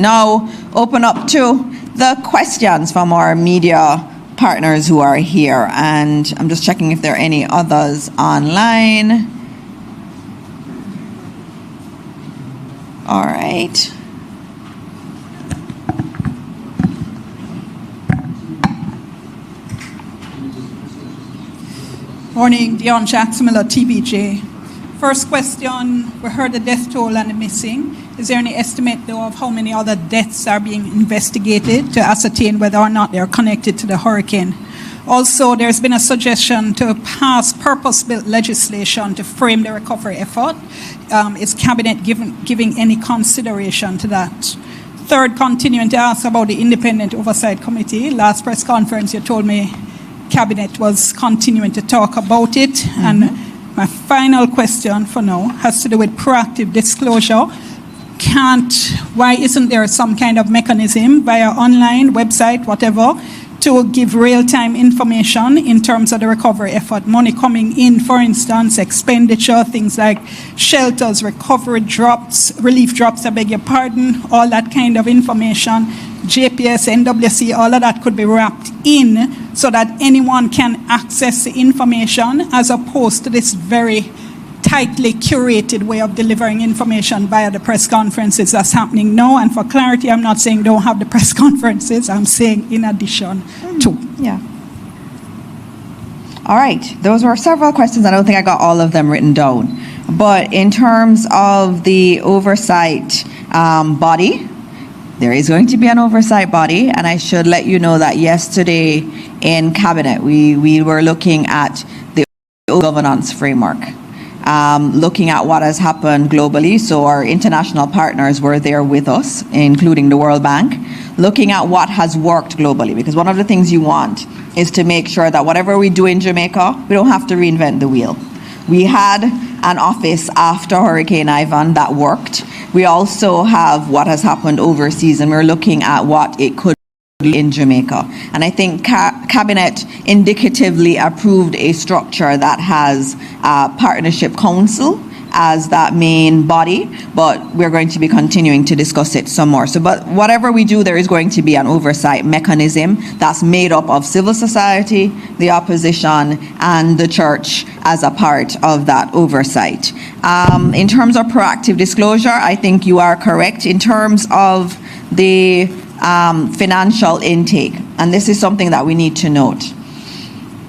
Now open up to the questions from our media partners who are here, and I'm just checking if there are any others online. All right. Morning, Dionne Jacksonville, TBJ. First question, we heard the death toll and the missing. Is there any estimate, though, of how many other deaths are being investigated to ascertain whether or not they're connected to the hurricane? Also, there's been a suggestion to pass purpose-built legislation to frame the recovery effort. Is Cabinet giving any consideration to that? Third, continuing to ask about the Independent Oversight Committee. Last press conference, you told me Cabinet was continuing to talk about it. Mm-hmm. And my final question for now has to do with proactive disclosure. Why isn't there some kind of mechanism via online, website, whatever, to give real-time information in terms of the recovery effort? Money coming in, for instance, expenditure, things like shelters, recovery drops, relief drops, I beg your pardon, all that kind of information, JPS, NWC, all of that could be wrapped in so that anyone can access the information, as opposed to this very tightly curated way of delivering information via the press conferences that's happening now. And for clarity, I'm not saying don't have the press conferences. I'm saying in addition to. Yeah. All right. Those were several questions. I don't think I got all of them written down. But in terms of the oversight body, there is going to be an oversight body. And I should let you know that yesterday in Cabinet, we were looking at the governance framework. Looking at what has happened globally. So our international partners were there with us, including the World Bank, looking at what has worked globally. Because one of the things you want is to make sure that whatever we do in Jamaica, we don't have to reinvent the wheel. We had an office after Hurricane Ivan that worked. We also have what has happened overseas, and we're looking at what it could in Jamaica. And I think Cabinet indicatively approved a structure that has Partnership Council as that main body, but we're going to be continuing to discuss it some more. So, but whatever we do, there is going to be an oversight mechanism that's made up of civil society, the opposition, and the church as a part of that oversight. In terms of proactive disclosure, I think you are correct. In terms of the financial intake, and this is something that we need to note.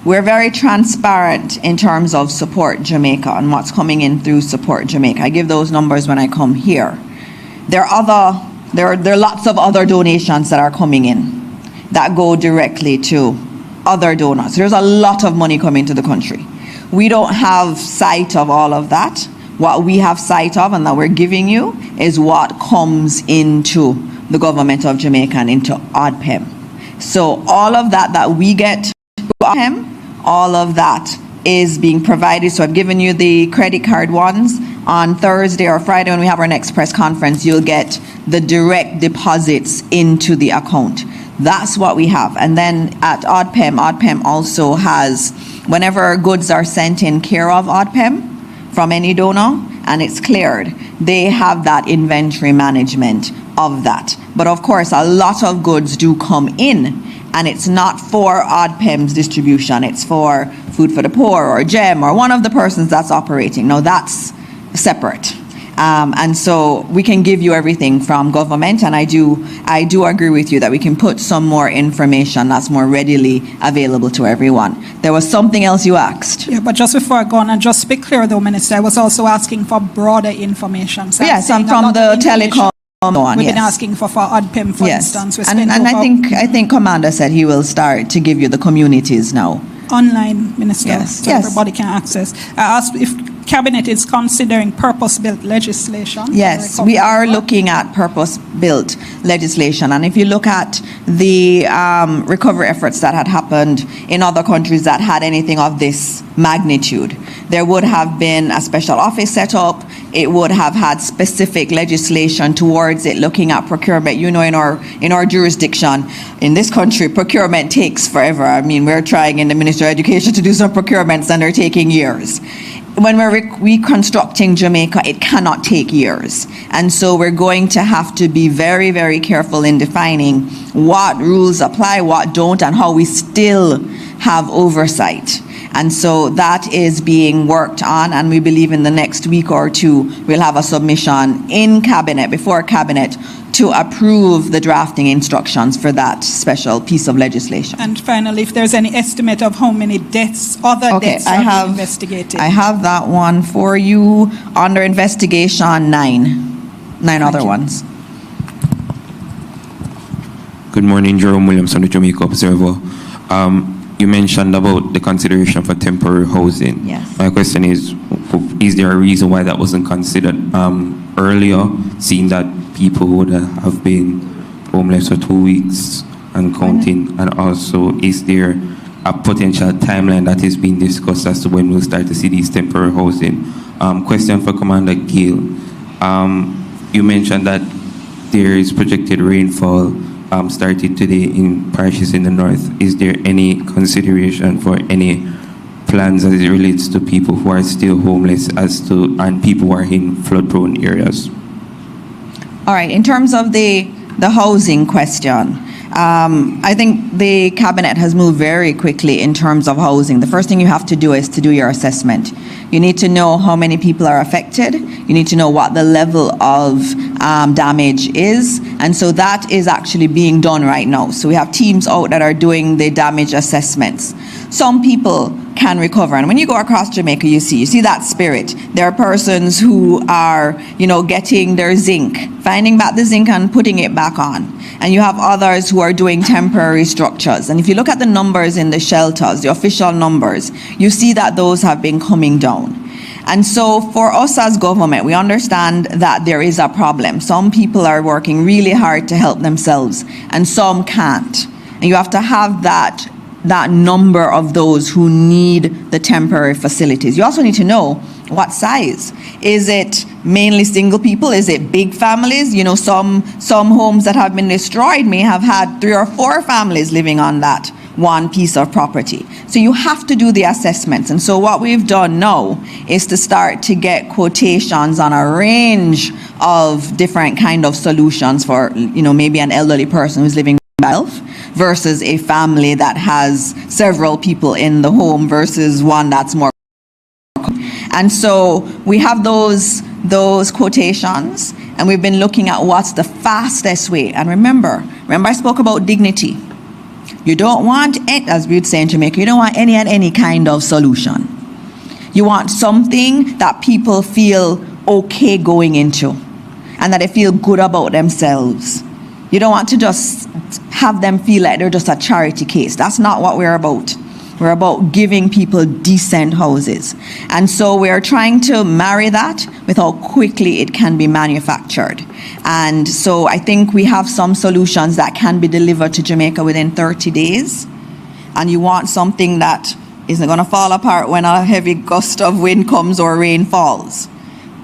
We're very transparent in terms of Support Jamaica and what's coming in through Support Jamaica. I give those numbers when I come here. There are lots of other donations that are coming in that go directly to other donors. There's a lot of money coming to the country. We don't have sight of all of that. What we have sight of and that we're giving you is what comes into the government of Jamaica and into ODPEM. So all of that we get to ODPEM, all of that is being provided. So I've given you the credit card ones. On Thursday or Friday when we have our next press conference, you'll get the direct deposits into the account. That's what we have. And then at ODPEM also has, whenever goods are sent in care of ODPEM from any donor and it's cleared, they have that inventory management of that. But of course, a lot of goods do come in, and it's not for ODPEM's distribution. It's for Food for the Poor or GEM or one of the persons that's operating. Now that's separate. And so we can give you everything from government, and I do agree with you that we can put some more information that's more readily available to everyone. There was something else you asked. Yeah, but just before I go on, and just to be clear though, Minister, I was also asking for broader information. So yes, I'm from the telecom. We've been asking for ODPEM, for instance. And I think Commander said he will start to give you the communities now. Online, Minister, so yes. everybody can access. I asked if Cabinet is considering purpose-built legislation. Yes, we are looking at purpose-built legislation. And if you look at the recovery efforts that had happened in other countries that had anything of this magnitude, there would have been a special office set up. It would have had specific legislation towards it, looking at procurement. You know, in our jurisdiction, in this country, procurement takes forever. I mean, we're trying in the Ministry of Education to do some procurements and they're taking years. when we're reconstructing Jamaica, it cannot take years. And so we're going to have to be very, very careful in defining what rules apply, what don't, and how we still have oversight. And so that is being worked on, and we believe in the next week or two we'll have a submission in Cabinet, before Cabinet, to approve the drafting instructions for that special piece of legislation. And finally, if there's any estimate of how many deaths, other deaths are being investigated. I have that one for you under investigation, nine other ones. Good morning, Jerome Williamson, the Jamaica Observer. You mentioned about the consideration for temporary housing. Yes. My question is there a reason why that wasn't considered earlier, seeing that people would have been homeless for 2 weeks and counting? And also, is there a potential timeline that is being discussed as to when we'll start to see these temporary housing? Question for Commander Gill. You mentioned that there is projected rainfall started today in parishes in the north. Is there any consideration for any plans as it relates to people who are still homeless and people who are in flood-prone areas? All right, in terms of the housing question, I think the Cabinet has moved very quickly in terms of housing. The first thing you have to do is to do your assessment. You need to know how many people are affected. You need to know what the level of damage is. And so that is actually being done right now. So we have teams out that are doing the damage assessments. Some people can recover. And when you go across Jamaica, you see that spirit. There are persons who are, getting their zinc, finding back the zinc and putting it back on. And you have others who are doing temporary structures. And if you look at the numbers in the shelters, the official numbers, you see that those have been coming down. And so for us as government, we understand that there is a problem. Some people are working really hard to help themselves, and some can't. And you have to have that number of those who need the temporary facilities. You also need to know what size. Is it mainly single people? Is it big families? Some homes that have been destroyed may have had 3 or 4 families living on that one piece of property. So you have to do the assessments. And so what we've done now is to start to get quotations on a range of different kind of solutions for, maybe an elderly person who's living by themselves versus a family that has several people in the home versus one that's more. And so we have those quotations, and we've been looking at what's the fastest way. And remember I spoke about dignity. You don't want, as we would say in Jamaica, you don't want any and any kind of solution. You want something that people feel okay going into and that they feel good about themselves. You don't want to just have them feel like they're just a charity case. That's not what we're about. We're about giving people decent houses. And so we're trying to marry that with how quickly it can be manufactured. And so I think we have some solutions that can be delivered to Jamaica within 30 days. And you want something that isn't going to fall apart when a heavy gust of wind comes or rain falls.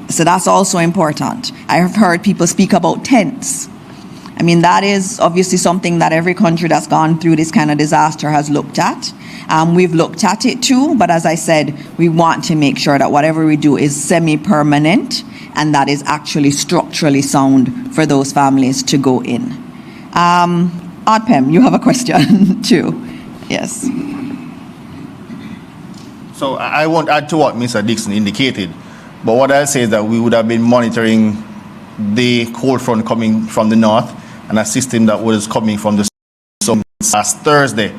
So that's also important. I have heard people speak about tents. I mean, that is obviously something that every country that's gone through this kind of disaster has looked at. We've looked at it too, but as I said, we want to make sure that whatever we do is semi-permanent and that is actually structurally sound for those families to go in. Odpem, you have a question too. Yes. So I won't add to what Mr. Dixon indicated, but what I'll say is that we would have been monitoring the cold front coming from the north and a system that was coming from the south last Thursday.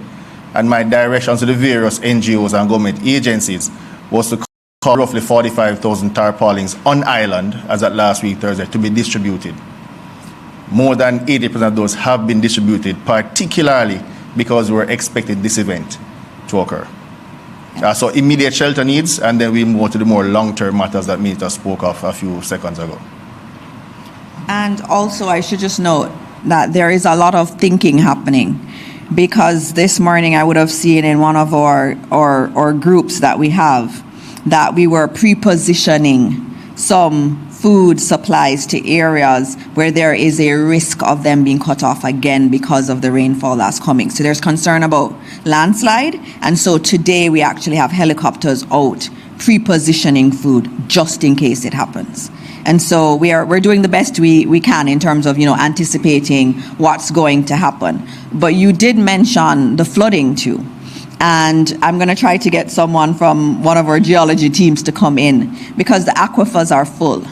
And my direction to the various NGOs and government agencies was to call roughly 45,000 tarpaulins on island as at last week Thursday to be distributed. More than 80% of those have been distributed, particularly because we're expecting this event to occur. So immediate shelter needs, and then we move to the more long-term matters that Minister spoke of a few seconds ago. And also I should just note that there is a lot of thinking happening, because this morning I would have seen in one of our groups that we have that we were pre-positioning some food supplies to areas where there is a risk of them being cut off again because of the rainfall that's coming. So there's concern about landslide, and so today we actually have helicopters out pre-positioning food just in case it happens. And so we're doing the best we can in terms of, anticipating what's going to happen. But you did mention the flooding too. And I'm going to try to get someone from one of our geology teams to come in, because the aquifers are full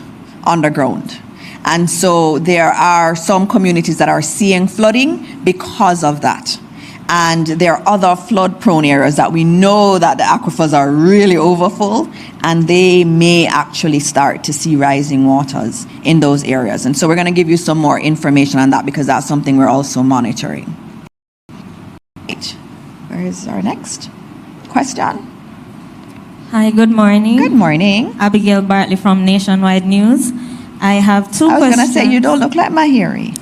underground. And so there are some communities that are seeing flooding because of that. And there are other flood-prone areas that we know that the aquifers are really overfull, and they may actually start to see rising waters in those areas. And so we're going to give you some more information on that, because that's something we're also monitoring. Right. Where is our next question? Hi, good morning. Good morning. Abigail Bartley from Nationwide News. I have two questions. I was going to say, you don't look like Mahiri.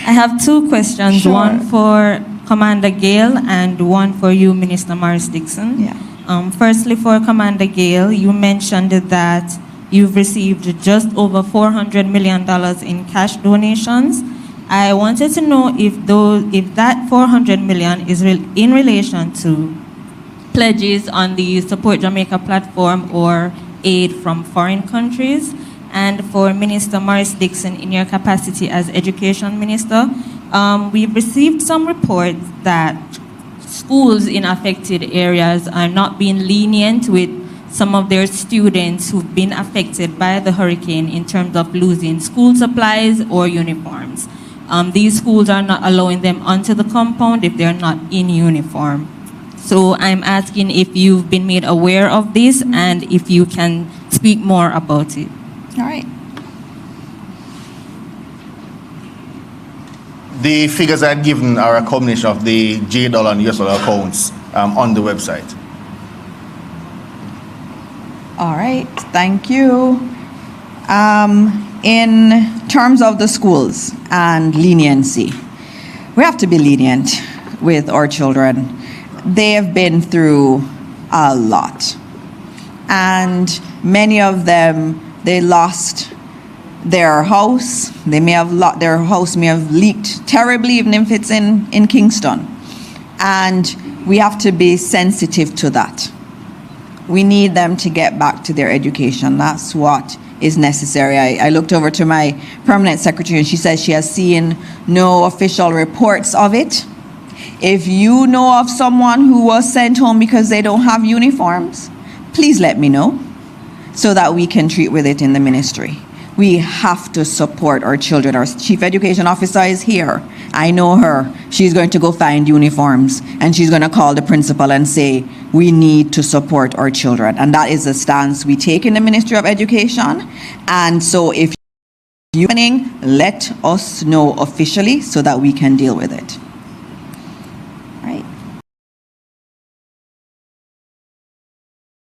I have two questions, Sure. one for Commander Gale and one for you, Minister Morris Dixon. Yeah. Firstly, for Commander Gale, you mentioned that you've received just over $400 million in cash donations. I wanted to know if that $400 million is in relation to pledges on the Support Jamaica platform or aid from foreign countries. And for Minister Morris Dixon, in your capacity as Education Minister, we've received some reports that schools in affected areas are not being lenient with some of their students who've been affected by the hurricane in terms of losing school supplies or uniforms. These schools are not allowing them onto the compound if they're not in uniform. So I'm asking if you've been made aware of this and if you can speak more about it. All right. The figures I've given are a combination of the $J and US accounts on the website. All right. Thank you. In terms of the schools and leniency, we have to be lenient with our children. They have been through a lot. And many of them, they lost their house. Their house may have leaked terribly, even if it's in Kingston. And we have to be sensitive to that. We need them to get back to their education. That's what is necessary. I looked over to my permanent secretary, and she says she has seen no official reports of it. If you know of someone who was sent home because they don't have uniforms, please let me know so that we can treat with it in the ministry. We have to support our children. Our chief education officer is here. I know her. She's going to go find uniforms, and she's going to call the principal and say, we need to support our children. And that is the stance we take in the Ministry of Education. And so if you're happening, let us know officially so that we can deal with it.